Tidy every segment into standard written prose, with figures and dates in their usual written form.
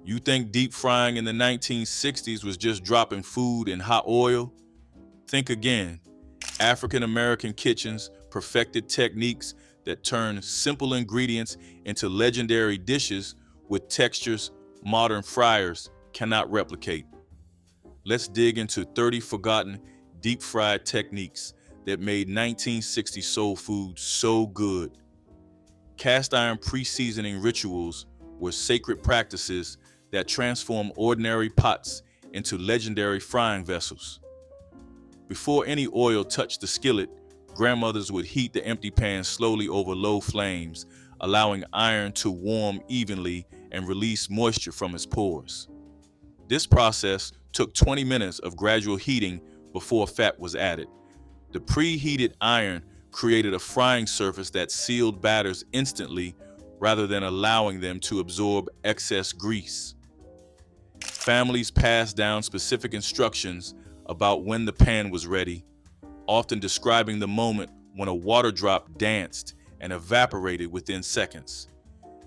You think deep frying in the 1960s was just dropping food in hot oil? Think again. African American kitchens perfected techniques that turn simple ingredients into legendary dishes with textures modern fryers cannot replicate. Let's dig into 30 forgotten deep fried techniques that made 1960 soul food so good. Cast iron pre-seasoning rituals were sacred practices that transformed ordinary pots into legendary frying vessels. Before any oil touched the skillet, grandmothers would heat the empty pan slowly over low flames, allowing iron to warm evenly and release moisture from its pores. This process took 20 minutes of gradual heating before fat was added. The preheated iron created a frying surface that sealed batters instantly rather than allowing them to absorb excess grease. Families passed down specific instructions about when the pan was ready, often describing the moment when a water drop danced and evaporated within seconds.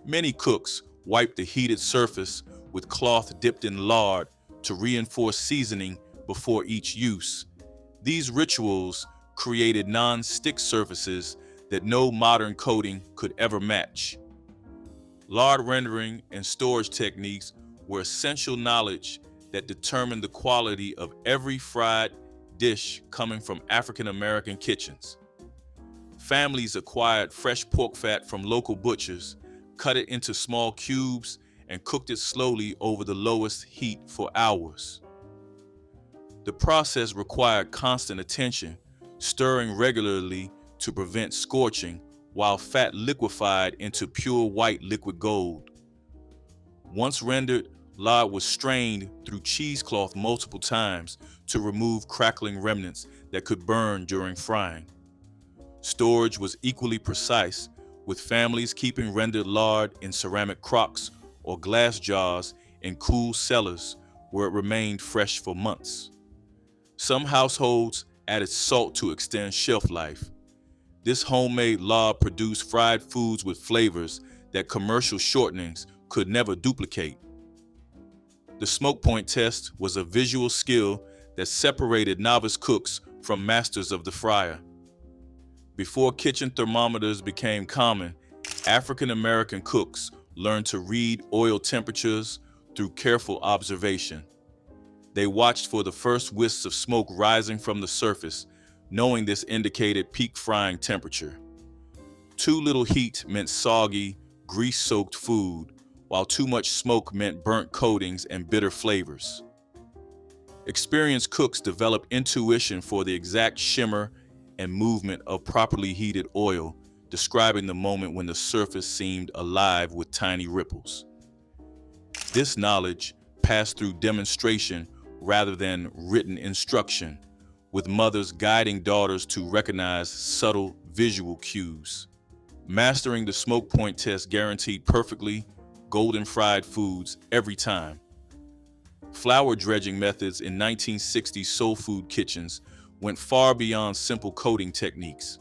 Many cooks wiped the heated surface with cloth dipped in lard to reinforce seasoning before each use. These rituals created non-stick surfaces that no modern coating could ever match. Lard rendering and storage techniques were essential knowledge that determined the quality of every fried dish coming from African American kitchens. Families acquired fresh pork fat from local butchers, cut it into small cubes, and cooked it slowly over the lowest heat for hours. The process required constant attention, stirring regularly to prevent scorching, while fat liquefied into pure white liquid gold. Once rendered, lard was strained through cheesecloth multiple times to remove crackling remnants that could burn during frying. Storage was equally precise, with families keeping rendered lard in ceramic crocks or glass jars in cool cellars where it remained fresh for months. Some households added salt to extend shelf life. This homemade lard produced fried foods with flavors that commercial shortenings could never duplicate. The smoke point test was a visual skill that separated novice cooks from masters of the fryer. Before kitchen thermometers became common, African American cooks learned to read oil temperatures through careful observation. They watched for the first wisps of smoke rising from the surface, knowing this indicated peak frying temperature. Too little heat meant soggy, grease-soaked food, while too much smoke meant burnt coatings and bitter flavors. Experienced cooks developed intuition for the exact shimmer and movement of properly heated oil, describing the moment when the surface seemed alive with tiny ripples. This knowledge passed through demonstration rather than written instruction, with mothers guiding daughters to recognize subtle visual cues. Mastering the smoke point test guaranteed perfectly golden fried foods every time. Flour dredging methods in 1960s soul food kitchens went far beyond simple coating techniques.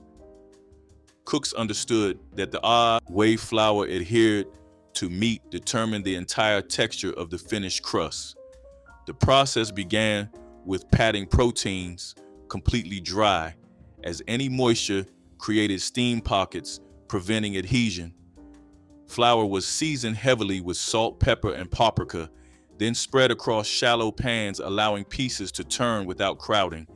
Cooks understood that the odd way flour adhered to meat determined the entire texture of the finished crust. The process began with patting proteins completely dry, as any moisture created steam pockets, preventing adhesion. Flour was seasoned heavily with salt, pepper, and paprika, then spread across shallow pans, allowing pieces to turn without crowding.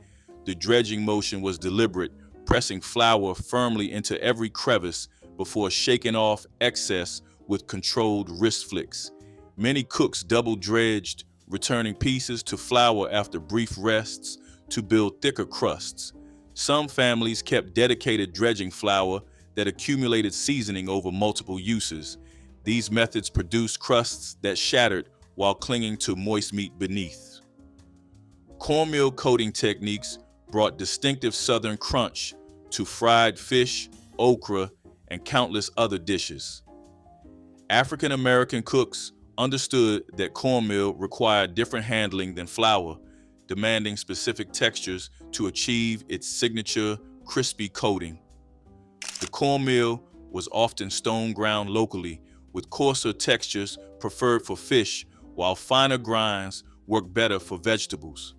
The dredging motion was deliberate, pressing flour firmly into every crevice before shaking off excess with controlled wrist flicks. Many cooks double dredged, returning pieces to flour after brief rests to build thicker crusts. Some families kept dedicated dredging flour that accumulated seasoning over multiple uses. These methods produced crusts that shattered while clinging to moist meat beneath. Cornmeal coating techniques brought distinctive southern crunch to fried fish, okra, and countless other dishes. African American cooks understood that cornmeal required different handling than flour, demanding specific textures to achieve its signature crispy coating. The cornmeal was often stone ground locally, with coarser textures preferred for fish while finer grinds work better for vegetables.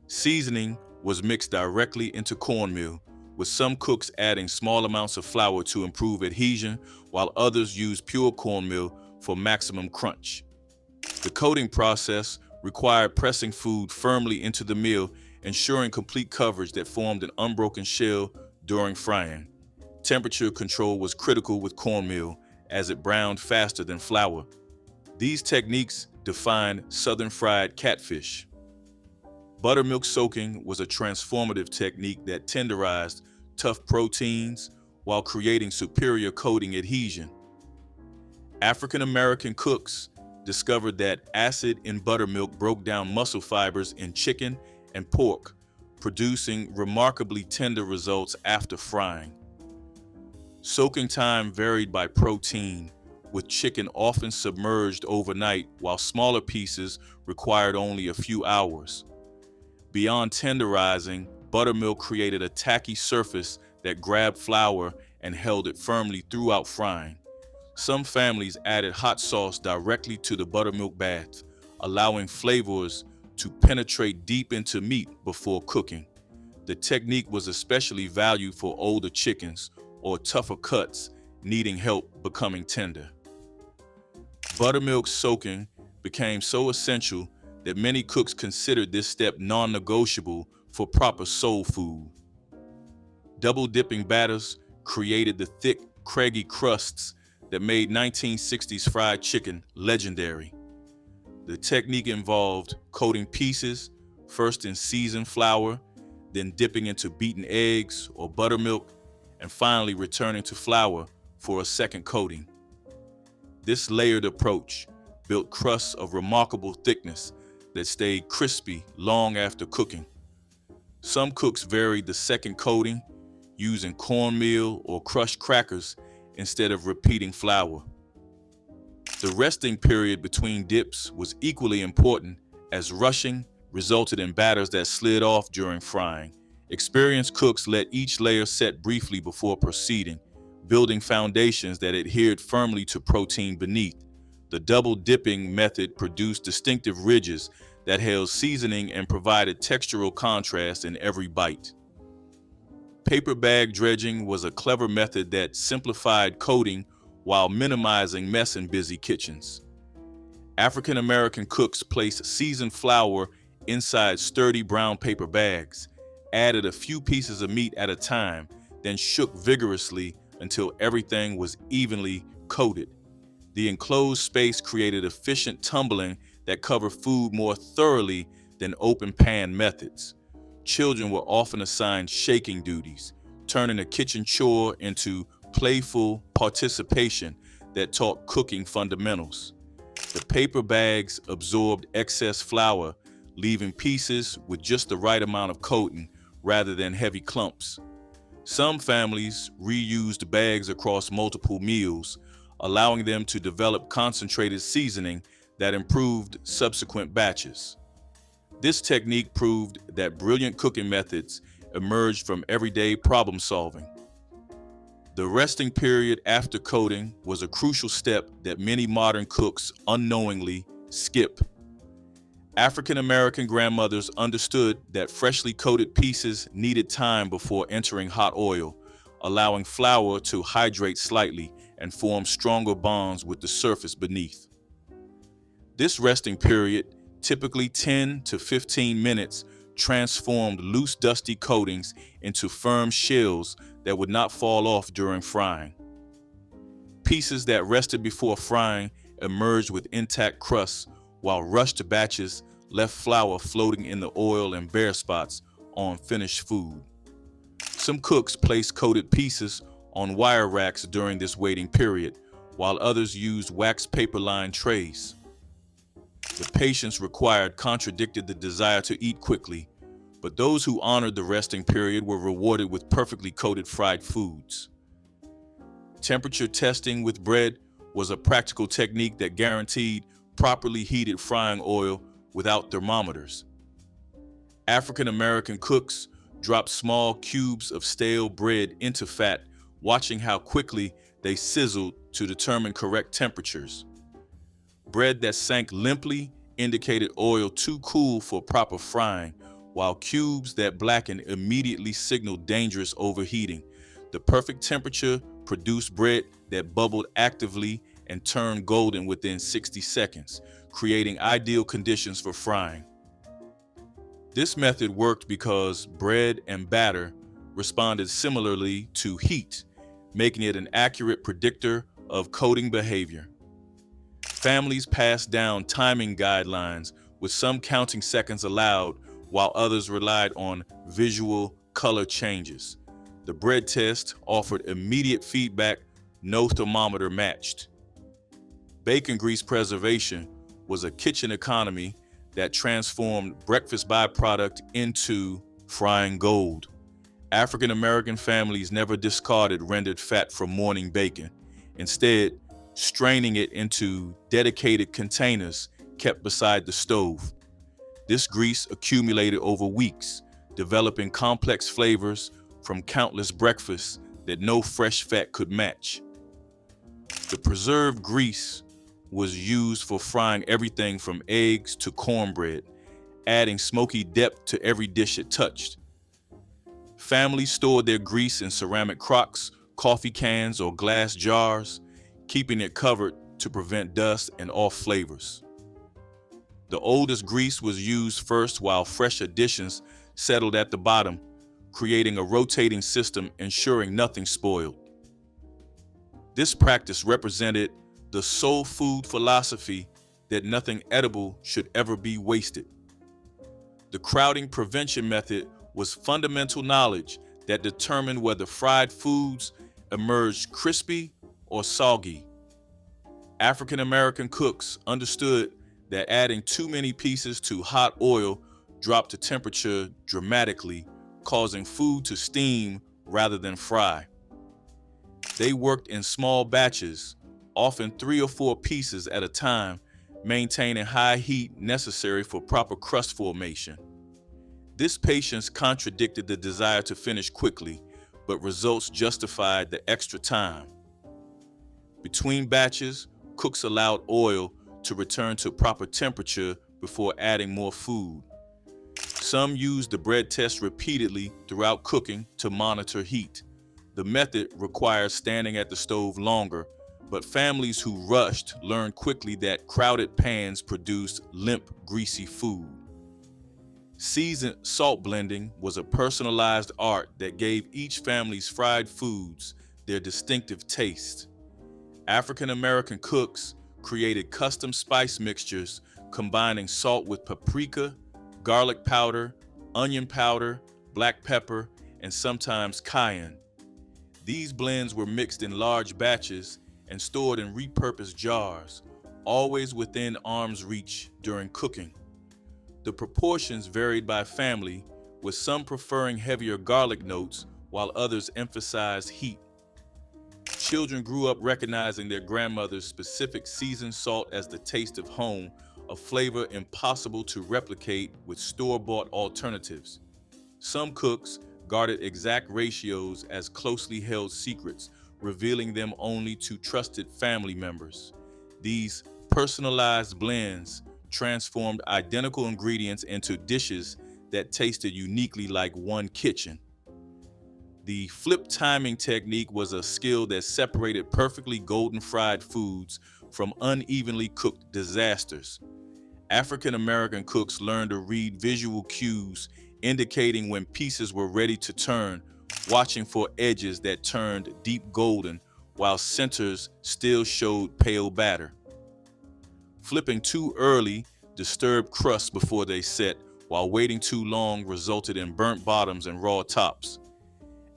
Seasoning was mixed directly into cornmeal, with some cooks adding small amounts of flour to improve adhesion, while others used pure cornmeal for maximum crunch. The coating process required pressing food firmly into the meal, ensuring complete coverage that formed an unbroken shell during frying. Temperature control was critical with cornmeal, as it browned faster than flour. These techniques defined Southern fried catfish. Buttermilk soaking was a transformative technique that tenderized tough proteins while creating superior coating adhesion. African American cooks discovered that acid in buttermilk broke down muscle fibers in chicken and pork, producing remarkably tender results after frying. Soaking time varied by protein, with chicken often submerged overnight while smaller pieces required only a few hours. Beyond tenderizing, buttermilk created a tacky surface that grabbed flour and held it firmly throughout frying. Some families added hot sauce directly to the buttermilk bath, allowing flavors to penetrate deep into meat before cooking. The technique was especially valued for older chickens or tougher cuts needing help becoming tender. Buttermilk soaking became so essential that many cooks considered this step non-negotiable for proper soul food. Double-dipping batters created the thick, craggy crusts that made 1960s fried chicken legendary. The technique involved coating pieces, first in seasoned flour, then dipping into beaten eggs or buttermilk, and finally returning to flour for a second coating. This layered approach built crusts of remarkable thickness that stayed crispy long after cooking. Some cooks varied the second coating, using cornmeal or crushed crackers instead of repeating flour. The resting period between dips was equally important, as rushing resulted in batters that slid off during frying. Experienced cooks let each layer set briefly before proceeding, building foundations that adhered firmly to protein beneath. The double dipping method produced distinctive ridges that held seasoning and provided textural contrast in every bite. Paper bag dredging was a clever method that simplified coating while minimizing mess in busy kitchens. African American cooks placed seasoned flour inside sturdy brown paper bags, added a few pieces of meat at a time, then shook vigorously until everything was evenly coated. The enclosed space created efficient tumbling that covered food more thoroughly than open pan methods. Children were often assigned shaking duties, turning a kitchen chore into playful participation that taught cooking fundamentals. The paper bags absorbed excess flour, leaving pieces with just the right amount of coating rather than heavy clumps. Some families reused bags across multiple meals, allowing them to develop concentrated seasoning that improved subsequent batches. This technique proved that brilliant cooking methods emerged from everyday problem solving. The resting period after coating was a crucial step that many modern cooks unknowingly skip. African American grandmothers understood that freshly coated pieces needed time before entering hot oil, allowing flour to hydrate slightly and form stronger bonds with the surface beneath. This resting period, typically 10 to 15 minutes, transformed loose, dusty coatings into firm shells that would not fall off during frying. Pieces that rested before frying emerged with intact crusts, while rushed batches left flour floating in the oil and bare spots on finished food. Some cooks placed coated pieces on wire racks during this waiting period, while others used wax paper-lined trays. The patience required contradicted the desire to eat quickly, but those who honored the resting period were rewarded with perfectly coated fried foods. Temperature testing with bread was a practical technique that guaranteed properly heated frying oil without thermometers. African American cooks dropped small cubes of stale bread into fat, watching how quickly they sizzled to determine correct temperatures. Bread that sank limply indicated oil too cool for proper frying, while cubes that blackened immediately signaled dangerous overheating. The perfect temperature produced bread that bubbled actively and turned golden within 60 seconds, creating ideal conditions for frying. This method worked because bread and batter responded similarly to heat, making it an accurate predictor of coating behavior. Families passed down timing guidelines, with some counting seconds allowed, while others relied on visual color changes. The bread test offered immediate feedback no thermometer matched. Bacon grease preservation was a kitchen economy that transformed breakfast byproduct into frying gold. African American families never discarded rendered fat from morning bacon, instead, straining it into dedicated containers kept beside the stove. This grease accumulated over weeks, developing complex flavors from countless breakfasts that no fresh fat could match. The preserved grease was used for frying everything from eggs to cornbread, adding smoky depth to every dish it touched. Families stored their grease in ceramic crocks, coffee cans, or glass jars, keeping it covered to prevent dust and off flavors. The oldest grease was used first, while fresh additions settled at the bottom, creating a rotating system ensuring nothing spoiled. This practice represented the soul food philosophy that nothing edible should ever be wasted. The crowding prevention method was fundamental knowledge that determined whether fried foods emerged crispy or soggy. African American cooks understood that adding too many pieces to hot oil dropped the temperature dramatically, causing food to steam rather than fry. They worked in small batches, often 3 or 4 pieces at a time, maintaining high heat necessary for proper crust formation. This patience contradicted the desire to finish quickly, but results justified the extra time. Between batches, cooks allowed oil to return to proper temperature before adding more food. Some used the bread test repeatedly throughout cooking to monitor heat. The method required standing at the stove longer, but families who rushed learned quickly that crowded pans produced limp, greasy food. Seasoned salt blending was a personalized art that gave each family's fried foods their distinctive taste. African American cooks created custom spice mixtures combining salt with paprika, garlic powder, onion powder, black pepper, and sometimes cayenne. These blends were mixed in large batches and stored in repurposed jars, always within arm's reach during cooking. The proportions varied by family, with some preferring heavier garlic notes while others emphasized heat. Children grew up recognizing their grandmother's specific seasoned salt as the taste of home, a flavor impossible to replicate with store-bought alternatives. Some cooks guarded exact ratios as closely held secrets, revealing them only to trusted family members. These personalized blends transformed identical ingredients into dishes that tasted uniquely like one kitchen. The flip timing technique was a skill that separated perfectly golden fried foods from unevenly cooked disasters. African American cooks learned to read visual cues indicating when pieces were ready to turn, watching for edges that turned deep golden while centers still showed pale batter. Flipping too early disturbed crusts before they set, while waiting too long resulted in burnt bottoms and raw tops.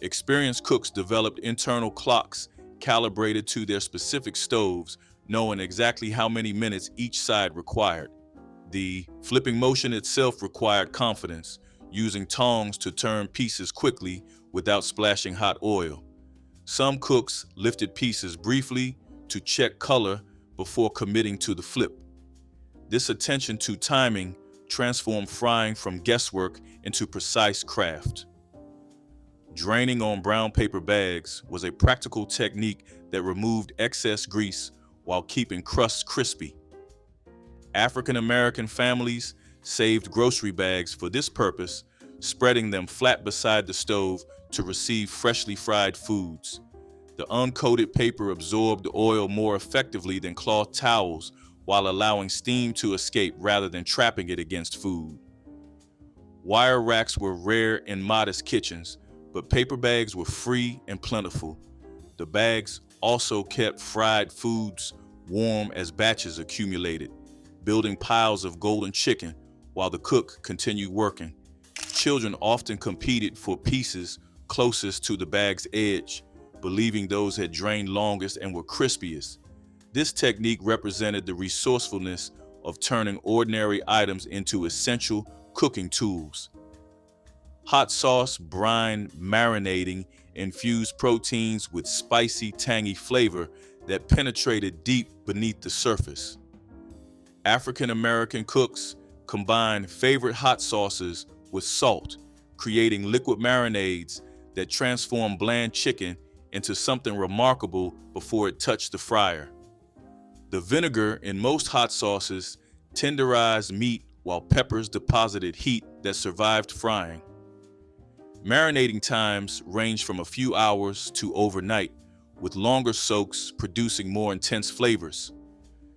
Experienced cooks developed internal clocks calibrated to their specific stoves, knowing exactly how many minutes each side required. The flipping motion itself required confidence, using tongs to turn pieces quickly without splashing hot oil. Some cooks lifted pieces briefly to check color before committing to the flip. This attention to timing transformed frying from guesswork into precise craft. Draining on brown paper bags was a practical technique that removed excess grease while keeping crusts crispy. African American families saved grocery bags for this purpose, spreading them flat beside the stove to receive freshly fried foods. The uncoated paper absorbed oil more effectively than cloth towels, while allowing steam to escape rather than trapping it against food. Wire racks were rare in modest kitchens, but paper bags were free and plentiful. The bags also kept fried foods warm as batches accumulated, building piles of golden chicken while the cook continued working. Children often competed for pieces closest to the bag's edge, believing those had drained longest and were crispiest. This technique represented the resourcefulness of turning ordinary items into essential cooking tools. Hot sauce, brine, marinating infused proteins with spicy, tangy flavor that penetrated deep beneath the surface. African American cooks combined favorite hot sauces with salt, creating liquid marinades that transformed bland chicken into something remarkable before it touched the fryer. The vinegar in most hot sauces tenderized meat while peppers deposited heat that survived frying. Marinating times ranged from a few hours to overnight, with longer soaks producing more intense flavors.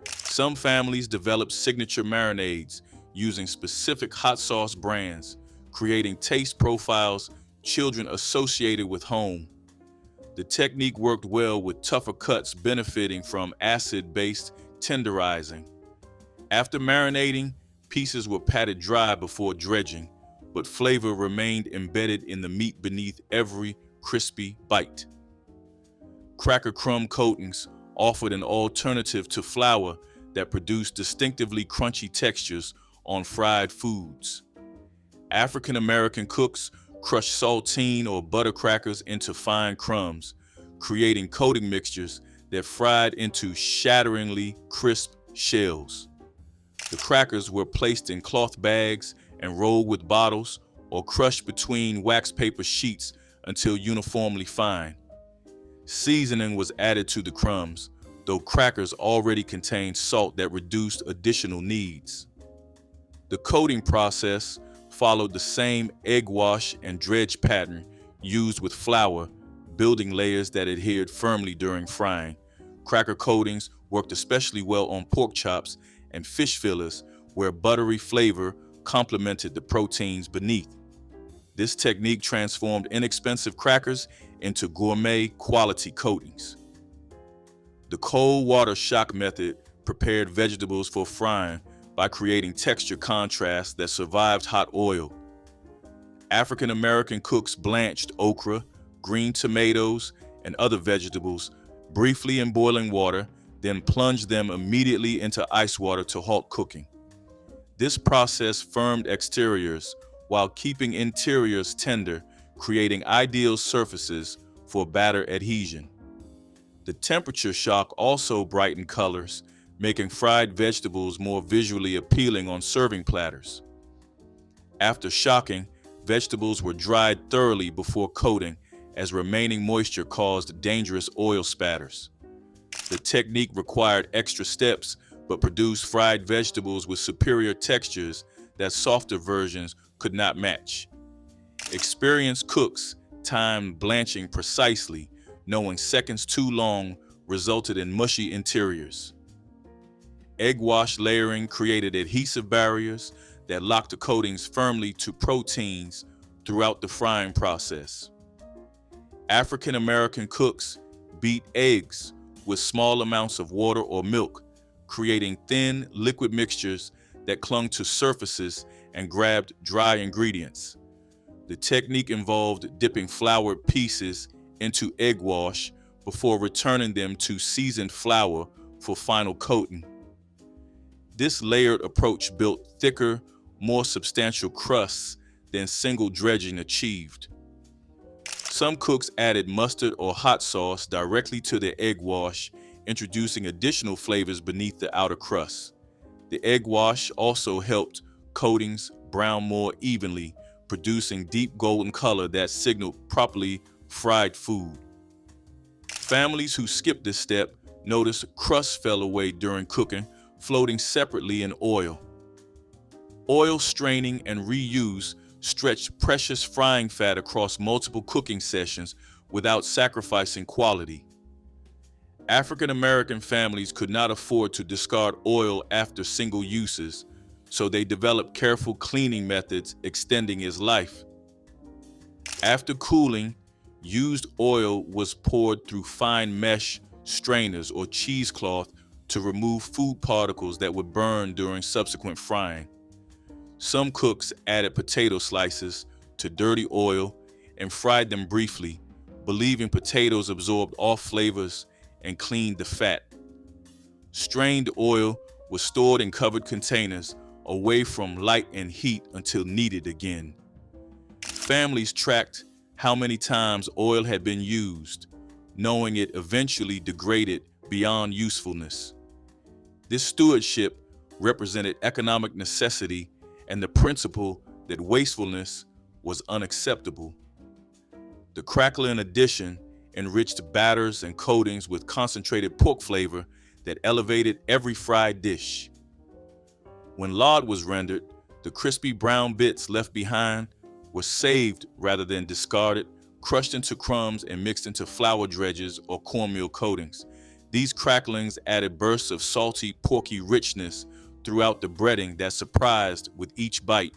Some families developed signature marinades using specific hot sauce brands, creating taste profiles children associated with home. The technique worked well with tougher cuts benefiting from acid-based tenderizing. After marinating, pieces were patted dry before dredging, but flavor remained embedded in the meat beneath every crispy bite. Cracker crumb coatings offered an alternative to flour that produced distinctively crunchy textures on fried foods. African American cooks crushed saltine or butter crackers into fine crumbs, creating coating mixtures that fried into shatteringly crisp shells. The crackers were placed in cloth bags and rolled with bottles or crushed between wax paper sheets until uniformly fine. Seasoning was added to the crumbs, though crackers already contained salt that reduced additional needs. The coating process followed the same egg wash and dredge pattern used with flour, building layers that adhered firmly during frying. Cracker coatings worked especially well on pork chops and fish fillets, where buttery flavor complemented the proteins beneath. This technique transformed inexpensive crackers into gourmet quality coatings. The cold water shock method prepared vegetables for frying by creating texture contrast that survived hot oil. African American cooks blanched okra, green tomatoes, and other vegetables briefly in boiling water, then plunged them immediately into ice water to halt cooking. This process firmed exteriors while keeping interiors tender, creating ideal surfaces for batter adhesion. The temperature shock also brightened colors, making fried vegetables more visually appealing on serving platters. After shocking, vegetables were dried thoroughly before coating, as remaining moisture caused dangerous oil spatters. The technique required extra steps, but produced fried vegetables with superior textures that softer versions could not match. Experienced cooks timed blanching precisely, knowing seconds too long resulted in mushy interiors. Egg wash layering created adhesive barriers that locked the coatings firmly to proteins throughout the frying process. African American cooks beat eggs with small amounts of water or milk, creating thin, liquid mixtures that clung to surfaces and grabbed dry ingredients. The technique involved dipping floured pieces into egg wash before returning them to seasoned flour for final coating. This layered approach built thicker, more substantial crusts than single dredging achieved. Some cooks added mustard or hot sauce directly to their egg wash, introducing additional flavors beneath the outer crust. The egg wash also helped coatings brown more evenly, producing deep golden color that signaled properly fried food. Families who skipped this step noticed crust fell away during cooking, floating separately in oil. Oil straining and reuse stretched precious frying fat across multiple cooking sessions without sacrificing quality. African American families could not afford to discard oil after single uses, so they developed careful cleaning methods extending its life. After cooling, used oil was poured through fine mesh strainers or cheesecloth to remove food particles that would burn during subsequent frying. Some cooks added potato slices to dirty oil and fried them briefly, believing potatoes absorbed all flavors and cleaned the fat. Strained oil was stored in covered containers away from light and heat until needed again. Families tracked how many times oil had been used, knowing it eventually degraded beyond usefulness. This stewardship represented economic necessity and the principle that wastefulness was unacceptable. The crackling addition enriched batters and coatings with concentrated pork flavor that elevated every fried dish. When lard was rendered, the crispy brown bits left behind were saved rather than discarded, crushed into crumbs and mixed into flour dredges or cornmeal coatings. These cracklings added bursts of salty, porky richness throughout the breading that surprised with each bite.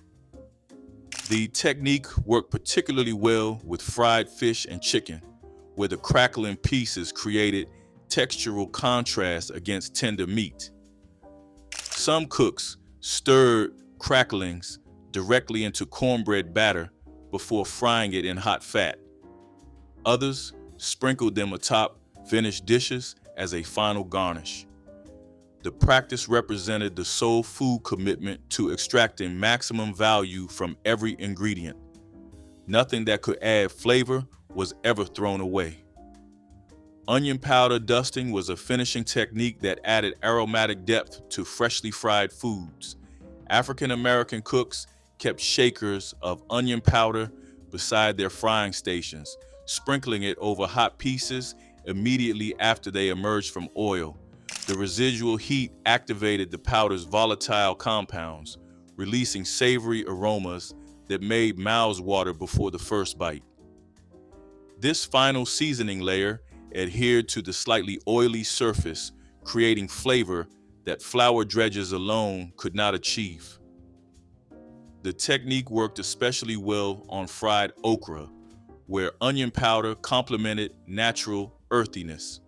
The technique worked particularly well with fried fish and chicken, where the crackling pieces created textural contrast against tender meat. Some cooks stirred cracklings directly into cornbread batter before frying it in hot fat. Others sprinkled them atop finished dishes as a final garnish. The practice represented the soul food commitment to extracting maximum value from every ingredient. Nothing that could add flavor was ever thrown away. Onion powder dusting was a finishing technique that added aromatic depth to freshly fried foods. African American cooks kept shakers of onion powder beside their frying stations, sprinkling it over hot pieces immediately after they emerged from oil. The residual heat activated the powder's volatile compounds, releasing savory aromas that made mouths water before the first bite. This final seasoning layer adhered to the slightly oily surface, creating flavor that flour dredges alone could not achieve. The technique worked especially well on fried okra, where onion powder complemented natural earthiness.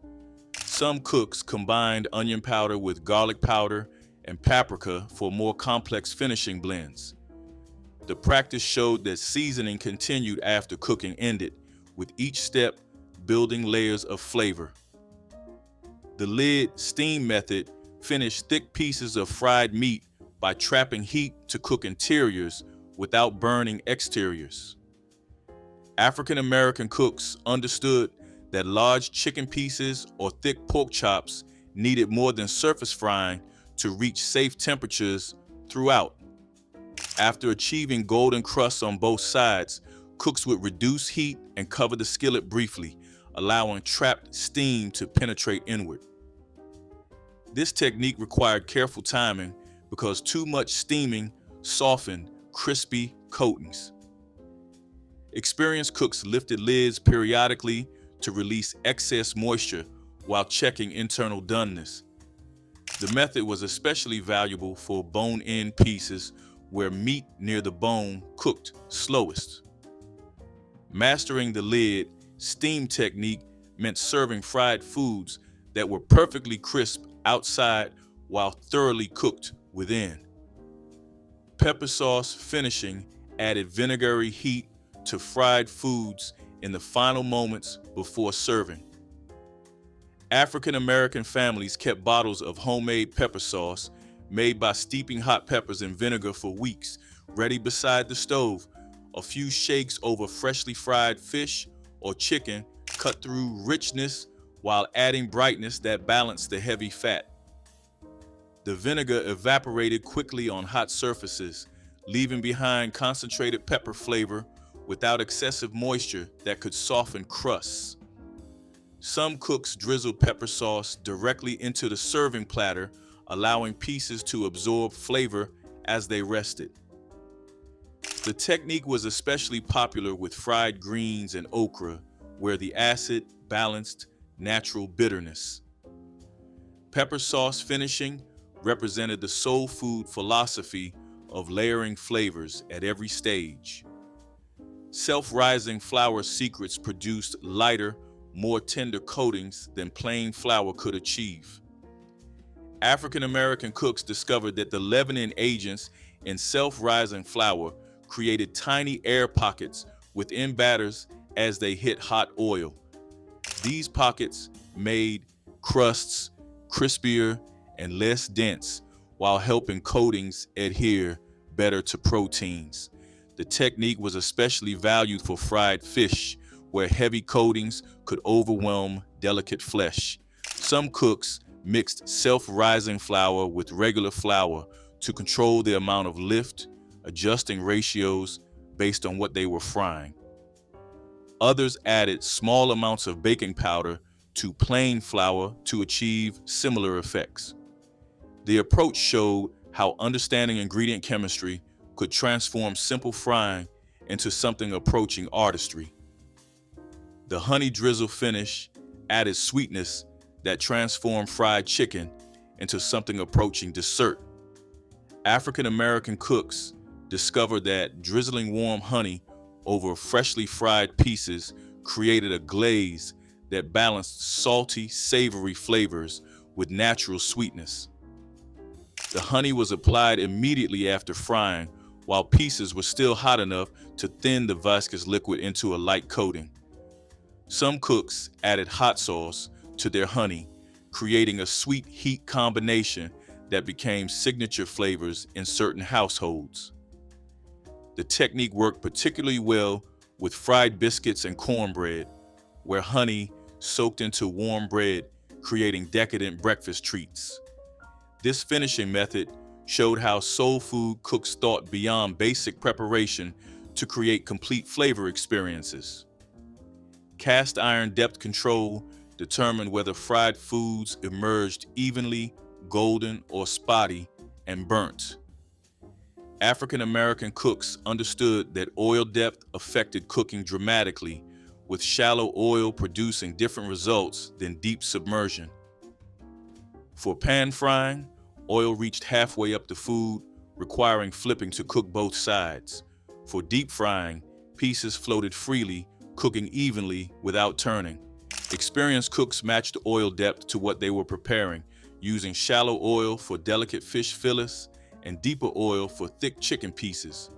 Some cooks combined onion powder with garlic powder and paprika for more complex finishing blends. The practice showed that seasoning continued after cooking ended, with each step building layers of flavor. The lid steam method finished thick pieces of fried meat by trapping heat to cook interiors without burning exteriors. African American cooks understood that large chicken pieces or thick pork chops needed more than surface frying to reach safe temperatures throughout. After achieving golden crusts on both sides, cooks would reduce heat and cover the skillet briefly, allowing trapped steam to penetrate inward. This technique required careful timing because too much steaming softened crispy coatings. Experienced cooks lifted lids periodically to release excess moisture while checking internal doneness. The method was especially valuable for bone-in pieces where meat near the bone cooked slowest. Mastering the lid steam technique meant serving fried foods that were perfectly crisp outside while thoroughly cooked within. Pepper sauce finishing added vinegary heat to fried foods in the final moments before serving. African American families kept bottles of homemade pepper sauce made by steeping hot peppers in vinegar for weeks, ready beside the stove. A few shakes over freshly fried fish or chicken cut through richness while adding brightness that balanced the heavy fat. The vinegar evaporated quickly on hot surfaces, leaving behind concentrated pepper flavor without excessive moisture that could soften crusts. Some cooks drizzled pepper sauce directly into the serving platter, allowing pieces to absorb flavor as they rested. The technique was especially popular with fried greens and okra, where the acid balanced natural bitterness. Pepper sauce finishing represented the soul food philosophy of layering flavors at every stage. Self-rising flour secrets produced lighter, more tender coatings than plain flour could achieve. African American cooks discovered that the leavening agents in self-rising flour created tiny air pockets within batters as they hit hot oil. These pockets made crusts crispier and less dense while helping coatings adhere better to proteins. The technique was especially valued for fried fish, where heavy coatings could overwhelm delicate flesh. Some cooks mixed self-rising flour with regular flour to control the amount of lift, adjusting ratios based on what they were frying. Others added small amounts of baking powder to plain flour to achieve similar effects. The approach showed how understanding ingredient chemistry could transform simple frying into something approaching artistry. The honey drizzle finish added sweetness that transformed fried chicken into something approaching dessert. African American cooks discovered that drizzling warm honey over freshly fried pieces created a glaze that balanced salty, savory flavors with natural sweetness. The honey was applied immediately after frying, while pieces were still hot enough to thin the viscous liquid into a light coating. Some cooks added hot sauce to their honey, creating a sweet heat combination that became signature flavors in certain households. The technique worked particularly well with fried biscuits and cornbread, where honey soaked into warm bread, creating decadent breakfast treats. This finishing method showed how soul food cooks thought beyond basic preparation to create complete flavor experiences. Cast iron depth control determined whether fried foods emerged evenly, golden, or spotty and burnt. African American cooks understood that oil depth affected cooking dramatically, with shallow oil producing different results than deep submersion. For pan frying, oil reached halfway up the food, requiring flipping to cook both sides. For deep frying, pieces floated freely, cooking evenly without turning. Experienced cooks matched the oil depth to what they were preparing, using shallow oil for delicate fish fillets and deeper oil for thick chicken pieces.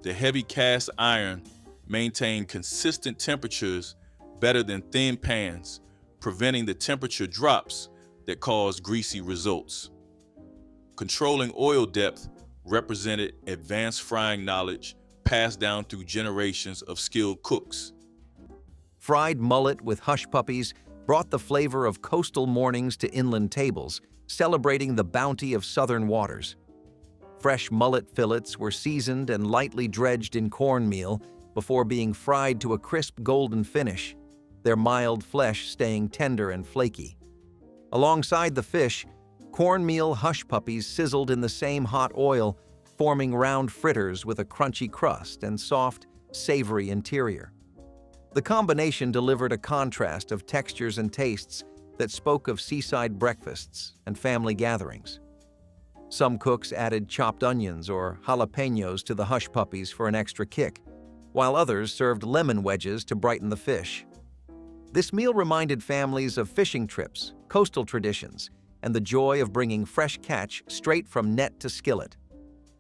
The heavy cast iron maintained consistent temperatures better than thin pans, preventing the temperature drops that caused greasy results. Controlling oil depth represented advanced frying knowledge passed down through generations of skilled cooks. Fried mullet with hush puppies brought the flavor of coastal mornings to inland tables, celebrating the bounty of southern waters. Fresh mullet fillets were seasoned and lightly dredged in cornmeal before being fried to a crisp golden finish, their mild flesh staying tender and flaky. Alongside the fish, cornmeal hush puppies sizzled in the same hot oil, forming round fritters with a crunchy crust and soft, savory interior. The combination delivered a contrast of textures and tastes that spoke of seaside breakfasts and family gatherings. Some cooks added chopped onions or jalapenos to the hush puppies for an extra kick, while others served lemon wedges to brighten the fish. This meal reminded families of fishing trips, coastal traditions, and the joy of bringing fresh catch straight from net to skillet.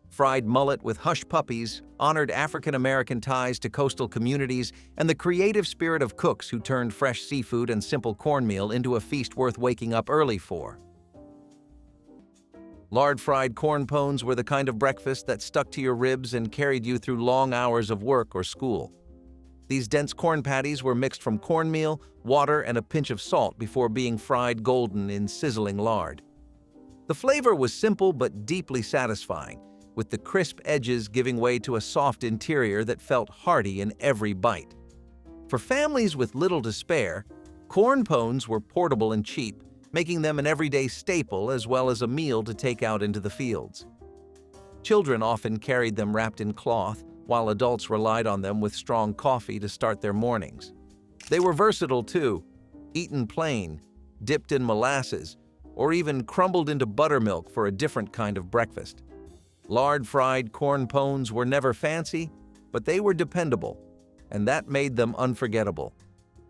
Fried mullet with hush puppies honored African American ties to coastal communities and the creative spirit of cooks who turned fresh seafood and simple cornmeal into a feast worth waking up early for. Lard-fried corn pones were the kind of breakfast that stuck to your ribs and carried you through long hours of work or school. These dense corn patties were mixed from cornmeal, water, and a pinch of salt before being fried golden in sizzling lard. The flavor was simple but deeply satisfying, with the crisp edges giving way to a soft interior that felt hearty in every bite. For families with little to spare, corn pones were portable and cheap, making them an everyday staple as well as a meal to take out into the fields. Children often carried them wrapped in cloth, while adults relied on them with strong coffee to start their mornings. They were versatile too, eaten plain, dipped in molasses, or even crumbled into buttermilk for a different kind of breakfast. Lard-fried corn pones were never fancy, but they were dependable, and that made them unforgettable.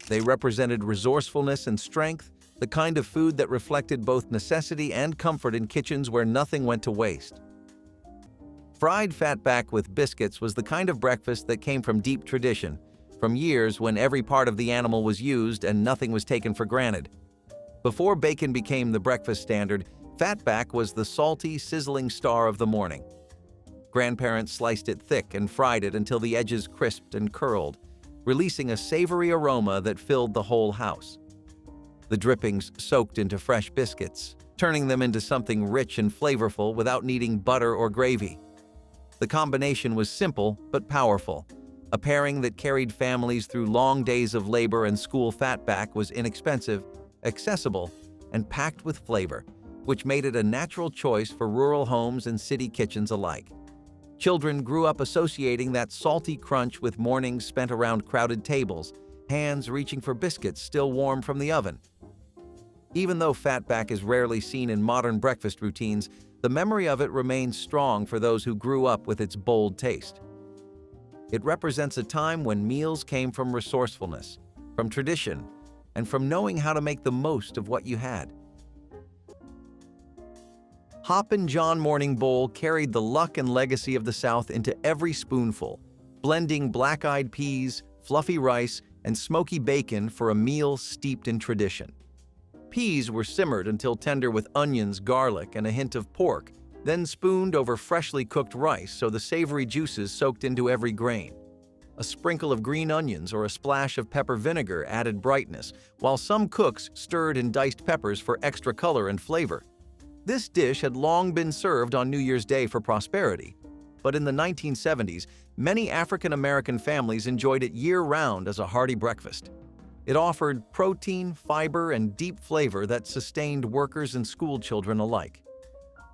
They represented resourcefulness and strength, the kind of food that reflected both necessity and comfort in kitchens where nothing went to waste. Fried fatback with biscuits was the kind of breakfast that came from deep tradition, from years when every part of the animal was used and nothing was taken for granted. Before bacon became the breakfast standard, fatback was the salty, sizzling star of the morning. Grandparents sliced it thick and fried it until the edges crisped and curled, releasing a savory aroma that filled the whole house. The drippings soaked into fresh biscuits, turning them into something rich and flavorful without needing butter or gravy. The combination was simple but powerful. A pairing that carried families through long days of labor, and school fatback was inexpensive, accessible, and packed with flavor, which made it a natural choice for rural homes and city kitchens alike. Children grew up associating that salty crunch with mornings spent around crowded tables, hands reaching for biscuits still warm from the oven. Even though fatback is rarely seen in modern breakfast routines, the memory of it remains strong for those who grew up with its bold taste. It represents a time when meals came from resourcefulness, from tradition, and from knowing how to make the most of what you had. Hoppin John morning bowl carried the luck and legacy of the South into every spoonful, blending black-eyed peas, fluffy rice, and smoky bacon for a meal steeped in tradition. Peas were simmered until tender with onions, garlic, and a hint of pork, then spooned over freshly cooked rice so the savory juices soaked into every grain. A sprinkle of green onions or a splash of pepper vinegar added brightness, while some cooks stirred in diced peppers for extra color and flavor. This dish had long been served on New Year's Day for prosperity, but in the 1970s, many African American families enjoyed it year-round as a hearty breakfast. It offered protein, fiber, and deep flavor that sustained workers and school children alike.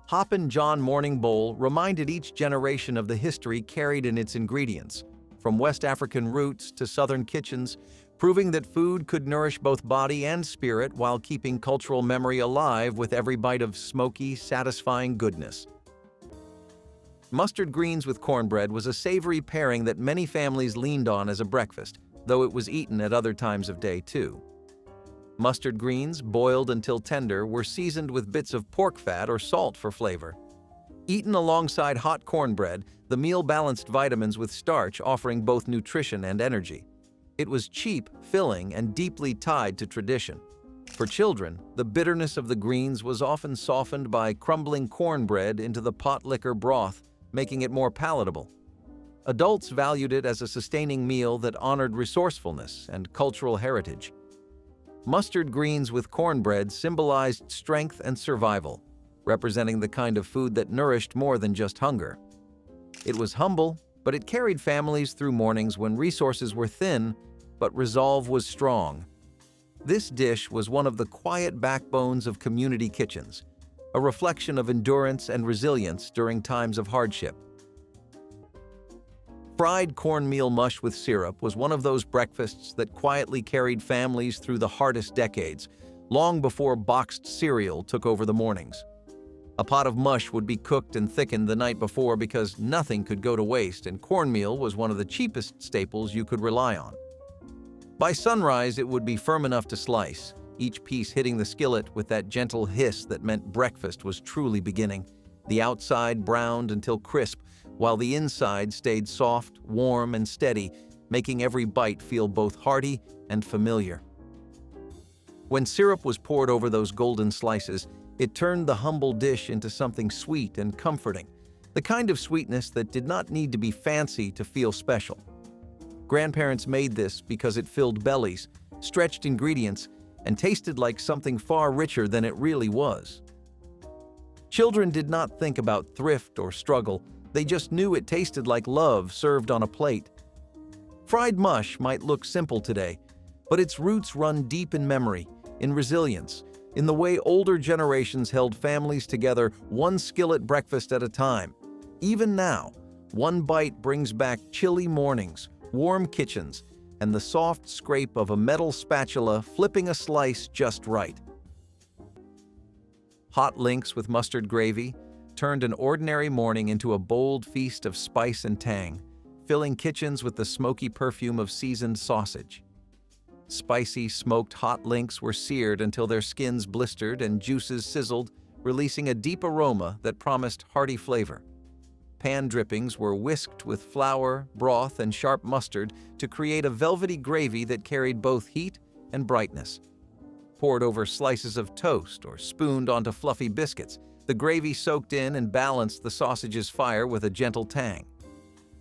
Hoppin John morning bowl reminded each generation of the history carried in its ingredients, from West African roots to Southern kitchens, proving that food could nourish both body and spirit while keeping cultural memory alive with every bite of smoky, satisfying goodness. Mustard greens with cornbread was a savory pairing that many families leaned on as a breakfast, though it was eaten at other times of day too. Mustard greens, boiled until tender, were seasoned with bits of pork fat or salt for flavor. Eaten alongside hot cornbread, the meal balanced vitamins with starch, offering both nutrition and energy. It was cheap, filling, and deeply tied to tradition. For children, the bitterness of the greens was often softened by crumbling cornbread into the Potlikker broth, making it more palatable. Adults valued it as a sustaining meal that honored resourcefulness and cultural heritage. Mustard greens with cornbread symbolized strength and survival, representing the kind of food that nourished more than just hunger. It was humble, but it carried families through mornings when resources were thin, but resolve was strong. This dish was one of the quiet backbones of community kitchens, a reflection of endurance and resilience during times of hardship. Fried cornmeal mush with syrup was one of those breakfasts that quietly carried families through the hardest decades, long before boxed cereal took over the mornings. A pot of mush would be cooked and thickened the night before because nothing could go to waste, and cornmeal was one of the cheapest staples you could rely on. By sunrise, it would be firm enough to slice, each piece hitting the skillet with that gentle hiss that meant breakfast was truly beginning. The outside browned until crisp, while the inside stayed soft, warm, and steady, making every bite feel both hearty and familiar. When syrup was poured over those golden slices, it turned the humble dish into something sweet and comforting, the kind of sweetness that did not need to be fancy to feel special. Grandparents made this because it filled bellies, stretched ingredients, and tasted like something far richer than it really was. Children did not think about thrift or struggle, they just knew it tasted like love served on a plate. Fried mush might look simple today, but its roots run deep in memory, in resilience, in the way older generations held families together one skillet breakfast at a time. Even now, one bite brings back chilly mornings, warm kitchens, and the soft scrape of a metal spatula flipping a slice just right. Hot links with mustard gravy turned an ordinary morning into a bold feast of spice and tang, filling kitchens with the smoky perfume of seasoned sausage. Spicy, smoked hot links were seared until their skins blistered and juices sizzled, releasing a deep aroma that promised hearty flavor. Pan drippings were whisked with flour, broth, and sharp mustard to create a velvety gravy that carried both heat and brightness. Poured over slices of toast or spooned onto fluffy biscuits, the gravy soaked in and balanced the sausage's fire with a gentle tang.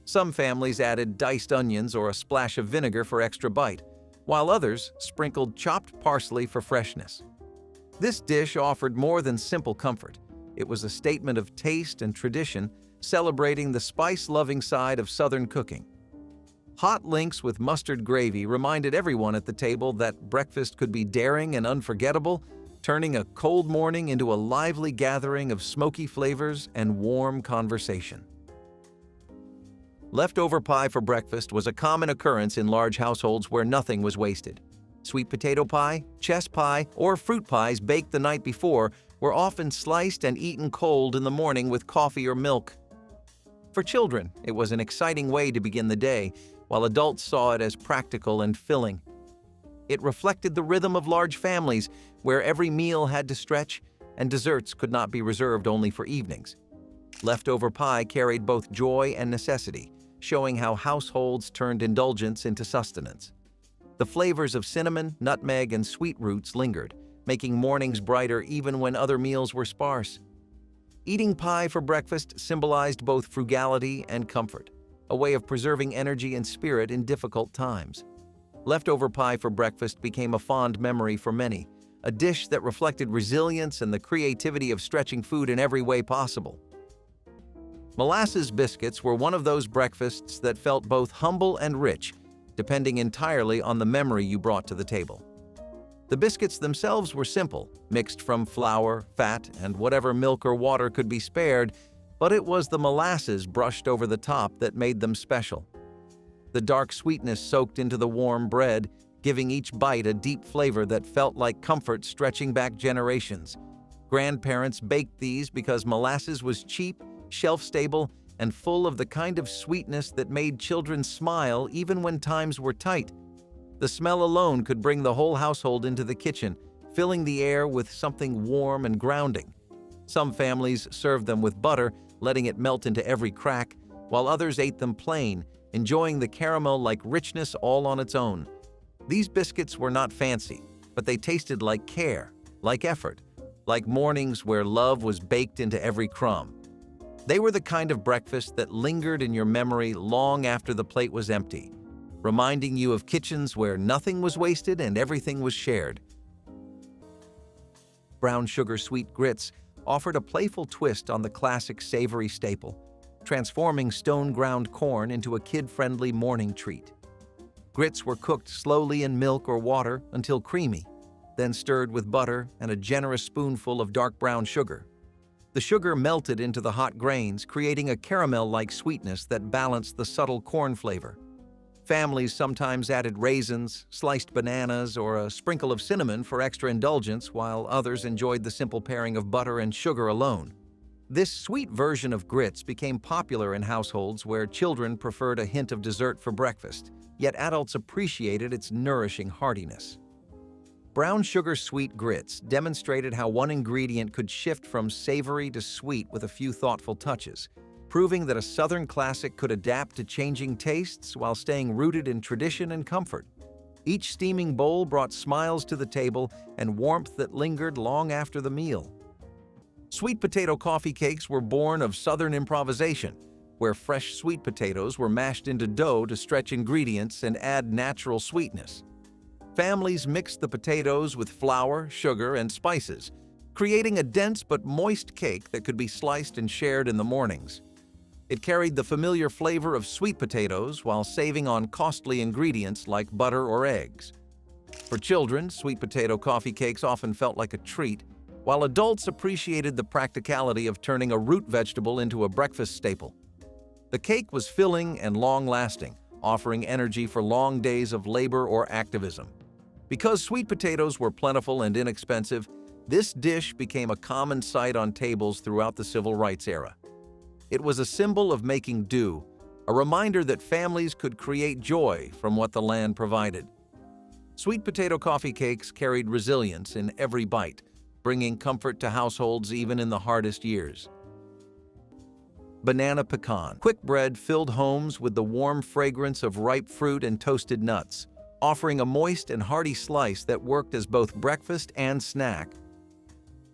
Some families added diced onions or a splash of vinegar for extra bite, while others sprinkled chopped parsley for freshness. This dish offered more than simple comfort. It was a statement of taste and tradition, celebrating the spice-loving side of Southern cooking. Hot links with mustard gravy reminded everyone at the table that breakfast could be daring and unforgettable, turning a cold morning into a lively gathering of smoky flavors and warm conversation. Leftover pie for breakfast was a common occurrence in large households where nothing was wasted. Sweet potato pie, chess pie, or fruit pies baked the night before were often sliced and eaten cold in the morning with coffee or milk. For children, it was an exciting way to begin the day, while adults saw it as practical and filling. It reflected the rhythm of large families, where every meal had to stretch, and desserts could not be reserved only for evenings. Leftover pie carried both joy and necessity, showing how households turned indulgence into sustenance. The flavors of cinnamon, nutmeg, and sweet roots lingered, making mornings brighter even when other meals were sparse. Eating pie for breakfast symbolized both frugality and comfort, a way of preserving energy and spirit in difficult times. Leftover pie for breakfast became a fond memory for many, a dish that reflected resilience and the creativity of stretching food in every way possible. Molasses biscuits were one of those breakfasts that felt both humble and rich, depending entirely on the memory you brought to the table. The biscuits themselves were simple, mixed from flour, fat, and whatever milk or water could be spared, but it was the molasses brushed over the top that made them special. The dark sweetness soaked into the warm bread, giving each bite a deep flavor that felt like comfort stretching back generations. Grandparents baked these because molasses was cheap, shelf-stable, and full of the kind of sweetness that made children smile even when times were tight. The smell alone could bring the whole household into the kitchen, filling the air with something warm and grounding. Some families served them with butter, letting it melt into every crack, while others ate them plain, enjoying the caramel-like richness all on its own. These biscuits were not fancy, but they tasted like care, like effort, like mornings where love was baked into every crumb. They were the kind of breakfast that lingered in your memory long after the plate was empty, reminding you of kitchens where nothing was wasted and everything was shared. Brown sugar sweet grits offered a playful twist on the classic savory staple, transforming stone-ground corn into a kid-friendly morning treat. Grits were cooked slowly in milk or water until creamy, then stirred with butter and a generous spoonful of dark brown sugar. The sugar melted into the hot grains, creating a caramel-like sweetness that balanced the subtle corn flavor. Families sometimes added raisins, sliced bananas, or a sprinkle of cinnamon for extra indulgence, while others enjoyed the simple pairing of butter and sugar alone. This sweet version of grits became popular in households where children preferred a hint of dessert for breakfast, yet adults appreciated its nourishing heartiness. Brown sugar sweet grits demonstrated how one ingredient could shift from savory to sweet with a few thoughtful touches, proving that a Southern classic could adapt to changing tastes while staying rooted in tradition and comfort. Each steaming bowl brought smiles to the table and warmth that lingered long after the meal. Sweet potato coffee cakes were born of Southern improvisation, where fresh sweet potatoes were mashed into dough to stretch ingredients and add natural sweetness. Families mixed the potatoes with flour, sugar, and spices, creating a dense but moist cake that could be sliced and shared in the mornings. It carried the familiar flavor of sweet potatoes while saving on costly ingredients like butter or eggs. For children, sweet potato coffee cakes often felt like a treat, while adults appreciated the practicality of turning a root vegetable into a breakfast staple. The cake was filling and long-lasting, offering energy for long days of labor or activism. Because sweet potatoes were plentiful and inexpensive, this dish became a common sight on tables throughout the civil rights era. It was a symbol of making do, a reminder that families could create joy from what the land provided. Sweet potato coffee cakes carried resilience in every bite, bringing comfort to households even in the hardest years. Banana pecan. Quick bread filled homes with the warm fragrance of ripe fruit and toasted nuts, offering a moist and hearty slice that worked as both breakfast and snack.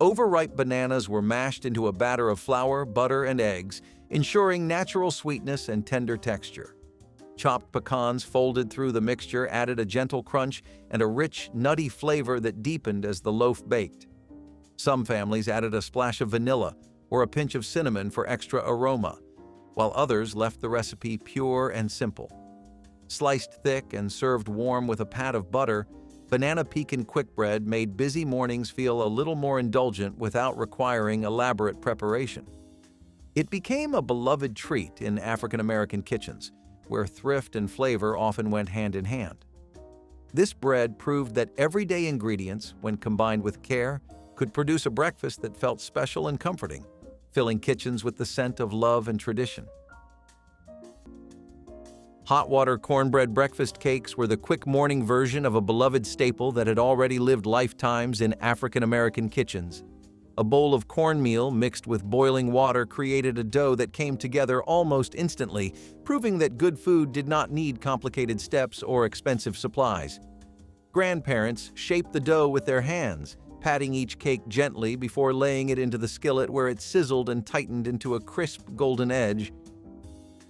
Overripe bananas were mashed into a batter of flour, butter, and eggs, ensuring natural sweetness and tender texture. Chopped pecans folded through the mixture added a gentle crunch and a rich, nutty flavor that deepened as the loaf baked. Some families added a splash of vanilla or a pinch of cinnamon for extra aroma, while others left the recipe pure and simple. Sliced thick and served warm with a pat of butter, banana pecan quick bread made busy mornings feel a little more indulgent without requiring elaborate preparation. It became a beloved treat in African American kitchens, where thrift and flavor often went hand in hand. This bread proved that everyday ingredients, when combined with care, could produce a breakfast that felt special and comforting, filling kitchens with the scent of love and tradition. Hot water cornbread breakfast cakes were the quick morning version of a beloved staple that had already lived lifetimes in African American kitchens. A bowl of cornmeal mixed with boiling water created a dough that came together almost instantly, proving that good food did not need complicated steps or expensive supplies. Grandparents shaped the dough with their hands, patting each cake gently before laying it into the skillet where it sizzled and tightened into a crisp golden edge.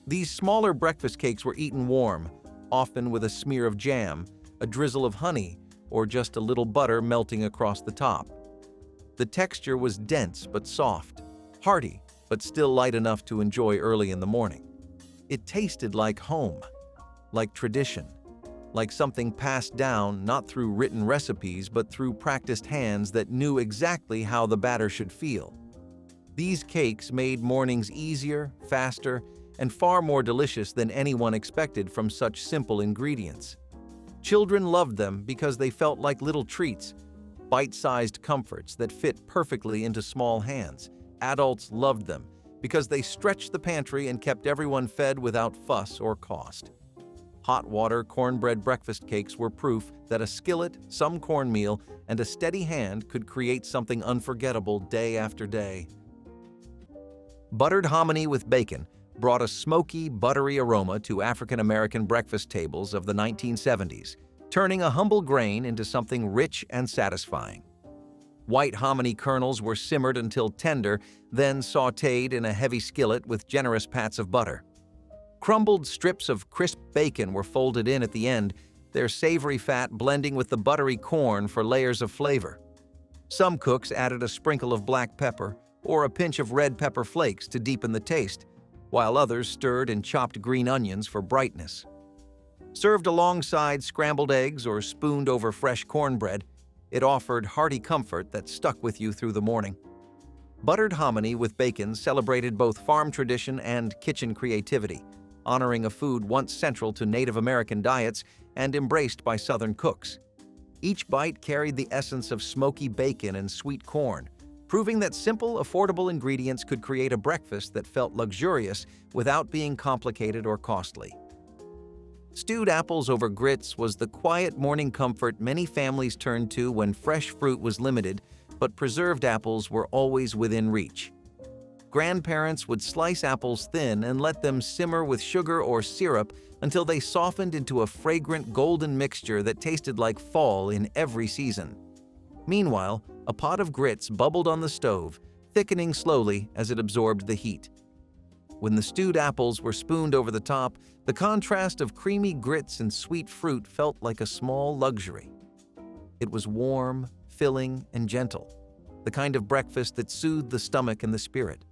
These smaller breakfast cakes were eaten warm, often with a smear of jam, a drizzle of honey, or just a little butter melting across the top. The texture was dense but soft, hearty but still light enough to enjoy early in the morning. It tasted like home, like tradition, like something passed down not through written recipes but through practiced hands that knew exactly how the batter should feel. These cakes made mornings easier, faster, and far more delicious than anyone expected from such simple ingredients. Children loved them because they felt like little treats, bite-sized comforts that fit perfectly into small hands. Adults loved them because they stretched the pantry and kept everyone fed without fuss or cost. Hot water cornbread breakfast cakes were proof that a skillet, some cornmeal, and a steady hand could create something unforgettable day after day. Buttered hominy with bacon brought a smoky, buttery aroma to African American breakfast tables of the 1970s, turning a humble grain into something rich and satisfying. White hominy kernels were simmered until tender, then sautéed in a heavy skillet with generous pats of butter. Crumbled strips of crisp bacon were folded in at the end, their savory fat blending with the buttery corn for layers of flavor. Some cooks added a sprinkle of black pepper or a pinch of red pepper flakes to deepen the taste, while others stirred and chopped green onions for brightness. Served alongside scrambled eggs or spooned over fresh cornbread, it offered hearty comfort that stuck with you through the morning. Buttered hominy with bacon celebrated both farm tradition and kitchen creativity, honoring a food once central to Native American diets and embraced by Southern cooks. Each bite carried the essence of smoky bacon and sweet corn, proving that simple, affordable ingredients could create a breakfast that felt luxurious without being complicated or costly. Stewed apples over grits was the quiet morning comfort many families turned to when fresh fruit was limited, but preserved apples were always within reach. Grandparents would slice apples thin and let them simmer with sugar or syrup until they softened into a fragrant golden mixture that tasted like fall in every season. Meanwhile, a pot of grits bubbled on the stove, thickening slowly as it absorbed the heat. When the stewed apples were spooned over the top, the contrast of creamy grits and sweet fruit felt like a small luxury. It was warm, filling, and gentle, the kind of breakfast that soothed the stomach and the spirit.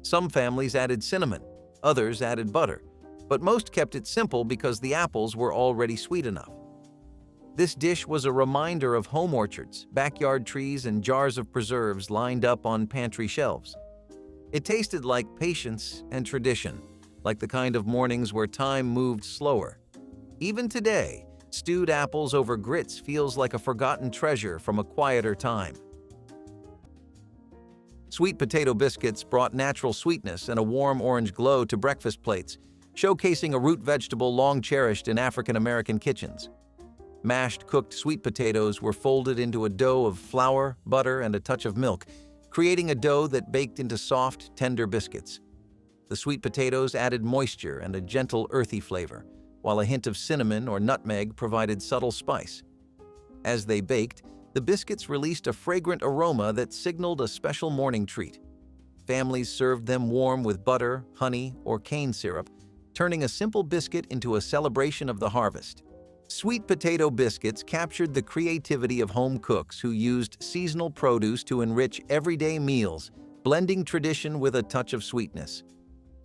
Some families added cinnamon, others added butter, but most kept it simple because the apples were already sweet enough. This dish was a reminder of home orchards, backyard trees, and jars of preserves lined up on pantry shelves. It tasted like patience and tradition, like the kind of mornings where time moved slower. Even today, stewed apples over grits feels like a forgotten treasure from a quieter time. Sweet potato biscuits brought natural sweetness and a warm orange glow to breakfast plates, showcasing a root vegetable long cherished in African American kitchens. Mashed cooked sweet potatoes were folded into a dough of flour, butter, and a touch of milk, creating a dough that baked into soft, tender biscuits. The sweet potatoes added moisture and a gentle, earthy flavor, while a hint of cinnamon or nutmeg provided subtle spice. As they baked, the biscuits released a fragrant aroma that signaled a special morning treat. Families served them warm with butter, honey, or cane syrup, turning a simple biscuit into a celebration of the harvest. Sweet potato biscuits captured the creativity of home cooks who used seasonal produce to enrich everyday meals, blending tradition with a touch of sweetness.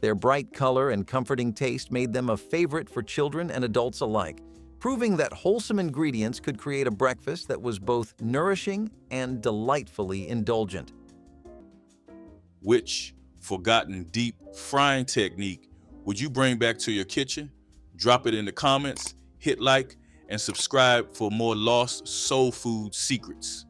Their bright color and comforting taste made them a favorite for children and adults alike, proving that wholesome ingredients could create a breakfast that was both nourishing and delightfully indulgent. Which forgotten deep frying technique would you bring back to your kitchen? Drop it in the comments, hit like, and subscribe for more lost soul food secrets.